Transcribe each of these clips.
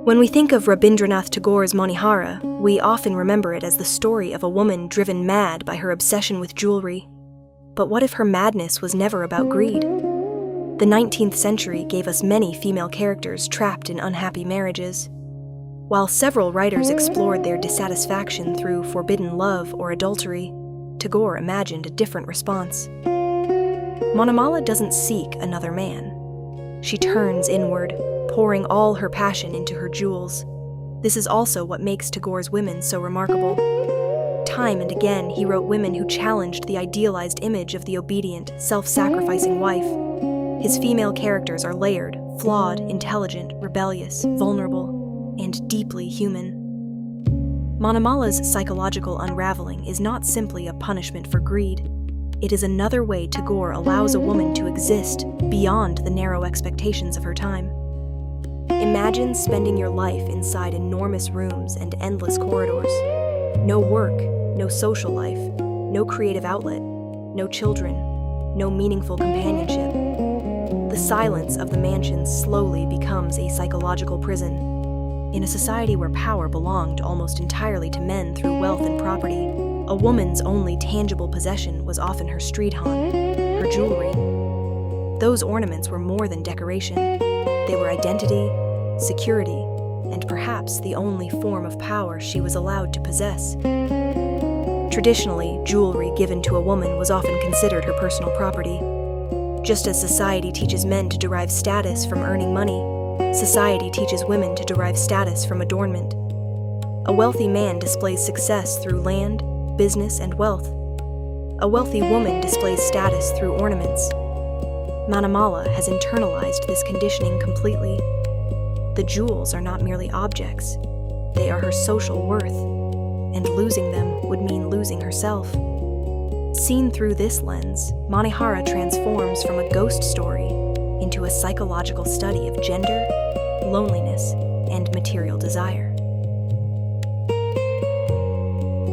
When we think of Rabindranath Tagore's Monihara, we often remember it as the story of a woman driven mad by her obsession with jewelry. But what if her madness was never about greed? The 19th century gave us many female characters trapped in unhappy marriages. While several writers explored their dissatisfaction through forbidden love or adultery, Tagore imagined a different response. Manimala doesn't seek another man. She turns inward, pouring all her passion into her jewels. This is also what makes Tagore's women so remarkable. Time and again, he wrote women who challenged the idealized image of the obedient, self-sacrificing wife. His female characters are layered, flawed, intelligent, rebellious, vulnerable, and deeply human. Manimala's psychological unraveling is not simply a punishment for greed. It is another way Tagore allows a woman to exist beyond the narrow expectations of her time. Imagine spending your life inside enormous rooms and endless corridors. No work, no social life, no creative outlet, no children, no meaningful companionship. The silence of the mansion slowly becomes a psychological prison. In a society where power belonged almost entirely to men through wealth and property, a woman's only tangible possession was often her Streedhan, her jewellery. Those ornaments were more than decoration. They were identity, security, and perhaps the only form of power she was allowed to possess. Traditionally, jewelry given to a woman was often considered her personal property. Just as society teaches men to derive status from earning money, society teaches women to derive status from adornment. A wealthy man displays success through land, business, and wealth. A wealthy woman displays status through ornaments. Manimala has internalized this conditioning completely. The jewels are not merely objects. They are her social worth, and losing them would mean losing herself. Seen through this lens, Monihara transforms from a ghost story into a psychological study of gender, loneliness, and material desire.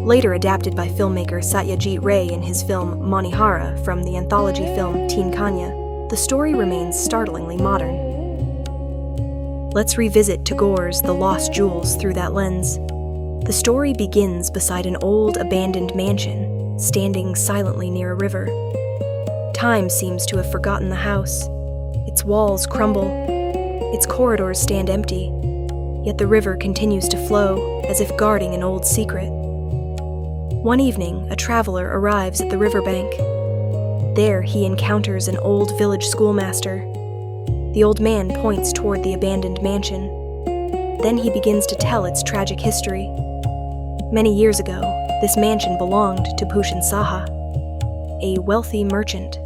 Later adapted by filmmaker Satyajit Ray in his film Monihara from the anthology film Teen Kanya, the story remains startlingly modern. Let's revisit Tagore's The Lost Jewels through that lens. The story begins beside an old, abandoned mansion, standing silently near a river. Time seems to have forgotten the house. Its walls crumble. Its corridors stand empty. Yet the river continues to flow, as if guarding an old secret. One evening, a traveler arrives at the riverbank. There, he encounters an old village schoolmaster. The old man points toward the abandoned mansion. Then he begins to tell its tragic history. Many years ago, this mansion belonged to Bhushan Saha, a wealthy merchant,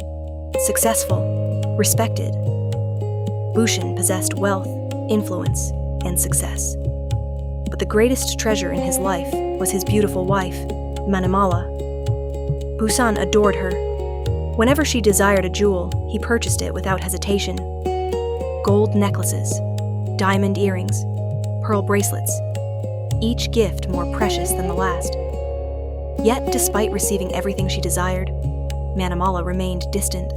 successful, respected. Bhushan possessed wealth, influence, and success. But the greatest treasure in his life was his beautiful wife, Manimala. Bhushan adored her. Whenever she desired a jewel, he purchased it without hesitation. Gold necklaces, diamond earrings, pearl bracelets, each gift more precious than the last. Yet, despite receiving everything she desired, Manimala remained distant.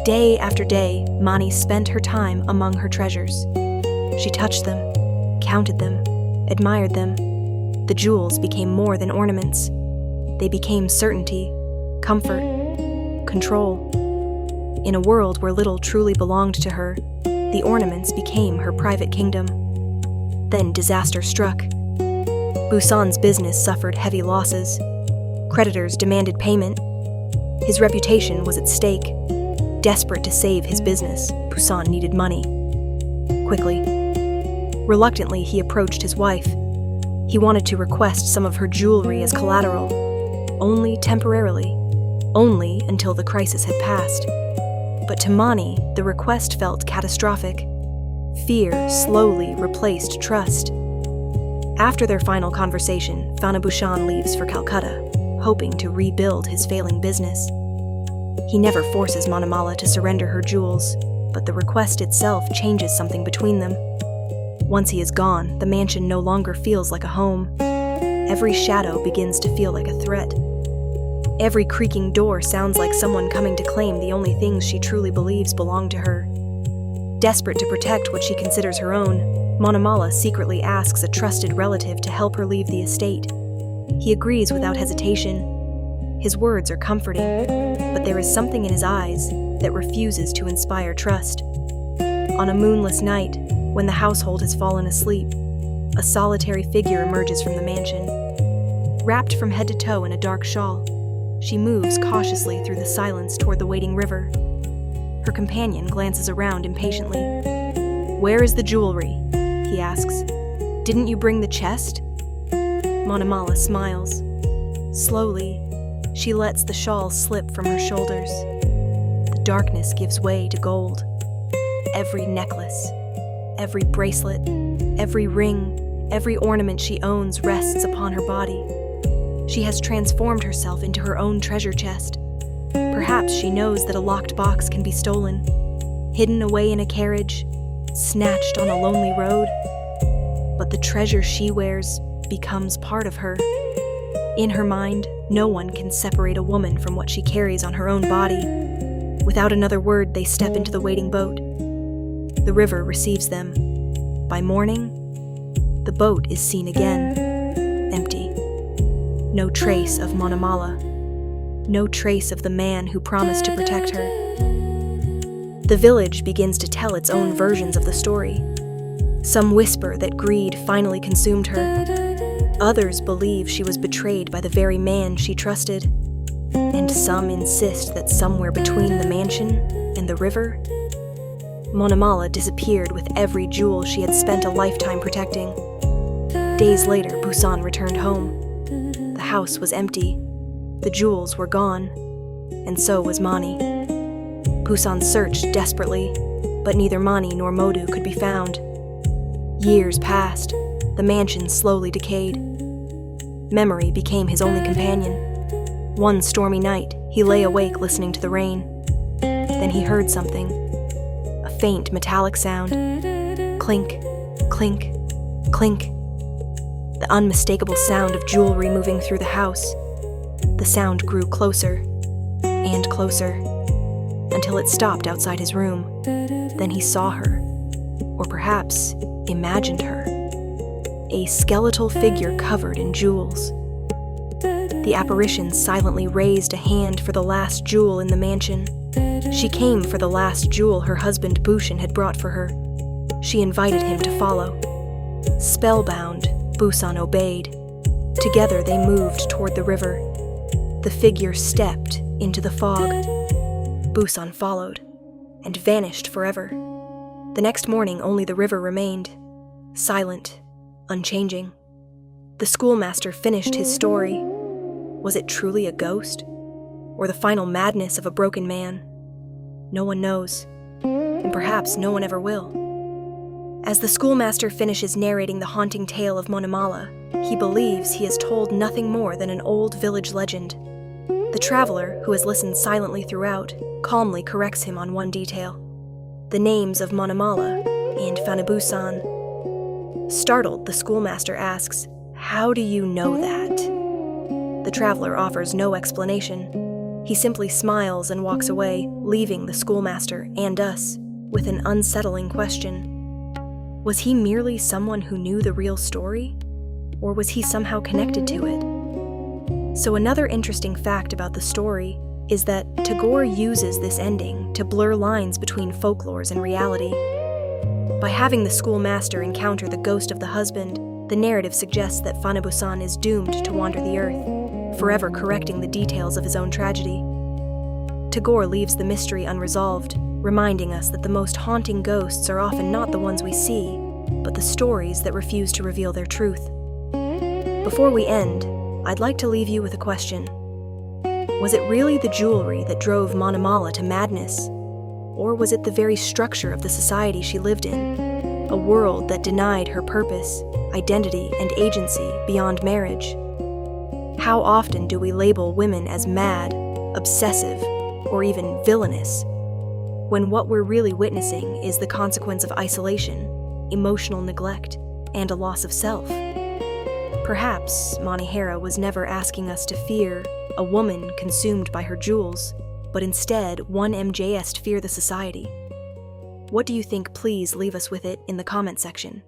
Day after day, Mani spent her time among her treasures. She touched them, counted them, admired them. The jewels became more than ornaments. They became certainty, comfort, control. In a world where little truly belonged to her, the ornaments became her private kingdom. Then disaster struck. Bhushan's business suffered heavy losses. Creditors demanded payment. His reputation was at stake. Desperate to save his business, Bhushan needed money. Quickly. Reluctantly, he approached his wife. He wanted to request some of her jewelry as collateral, only temporarily, only until the crisis had passed. But to Mani, the request felt catastrophic. Fear slowly replaced trust. After their final conversation, Bhushan leaves for Calcutta, hoping to rebuild his failing business. He never forces Manimala to surrender her jewels, but the request itself changes something between them. Once he is gone, the mansion no longer feels like a home. Every shadow begins to feel like a threat. Every creaking door sounds like someone coming to claim the only things she truly believes belong to her. Desperate to protect what she considers her own, Manimala secretly asks a trusted relative to help her leave the estate. He agrees without hesitation. His words are comforting, but there is something in his eyes that refuses to inspire trust. On a moonless night, when the household has fallen asleep, a solitary figure emerges from the mansion. Wrapped from head to toe in a dark shawl, she moves cautiously through the silence toward the waiting river. Her companion glances around impatiently. "Where is the jewelry?" he asks. "Didn't you bring the chest?" Manimala smiles. Slowly, she lets the shawl slip from her shoulders. The darkness gives way to gold. Every necklace, every bracelet, every ring, every ornament she owns rests upon her body. She has transformed herself into her own treasure chest. Perhaps she knows that a locked box can be stolen, hidden away in a carriage, snatched on a lonely road. But the treasure she wears becomes part of her. In her mind, no one can separate a woman from what she carries on her own body. Without another word, they step into the waiting boat. The river receives them. By morning, the boat is seen again, empty. No trace of Manimala. No trace of the man who promised to protect her. The village begins to tell its own versions of the story. Some whisper that greed finally consumed her. Others believe she was betrayed by the very man she trusted. And some insist that somewhere between the mansion and the river, Manimala disappeared with every jewel she had spent a lifetime protecting. Days later, Busan returned home. The house was empty. The jewels were gone, and so was Mani. Busan searched desperately, but neither Mani nor Modu could be found. Years passed. The mansion slowly decayed. Memory became his only companion. One stormy night, he lay awake listening to the rain. Then he heard something. A faint metallic sound. Clink, clink, clink. The unmistakable sound of jewelry moving through the house. The sound grew closer and closer until it stopped outside his room. Then he saw her, or perhaps imagined her. A skeletal figure covered in jewels. The apparition silently raised a hand for the last jewel in the mansion. She came for the last jewel her husband Bushin had brought for her. She invited him to follow. Spellbound, Busan obeyed. Together they moved toward the river. The figure stepped into the fog. Busan followed and vanished forever. The next morning, only the river remained, silent, unchanging. The schoolmaster finished his story. Was it truly a ghost? Or the final madness of a broken man? No one knows, and perhaps no one ever will. As the schoolmaster finishes narrating the haunting tale of Manimala, he believes he has told nothing more than an old village legend. The traveler, who has listened silently throughout, calmly corrects him on one detail: the names of Manimala and Fanabusan. Startled, the schoolmaster asks, "How do you know that?" The traveler offers no explanation. He simply smiles and walks away, leaving the schoolmaster and us with an unsettling question. Was he merely someone who knew the real story? Or was he somehow connected to it? So another interesting fact about the story is that Tagore uses this ending to blur lines between folklores and reality. By having the schoolmaster encounter the ghost of the husband, the narrative suggests that Fanabusan is doomed to wander the earth, forever correcting the details of his own tragedy. Tagore leaves the mystery unresolved, reminding us that the most haunting ghosts are often not the ones we see, but the stories that refuse to reveal their truth. Before we end, I'd like to leave you with a question. Was it really the jewelry that drove Manimala to madness? Or was it the very structure of the society she lived in, a world that denied her purpose, identity, and agency beyond marriage? How often do we label women as mad, obsessive, or even villainous, when what we're really witnessing is the consequence of isolation, emotional neglect, and a loss of self? Perhaps Monihara was never asking us to fear a woman consumed by her jewels, but instead one MJ's to fear the society. What do you think? Please leave us with it in the comment section.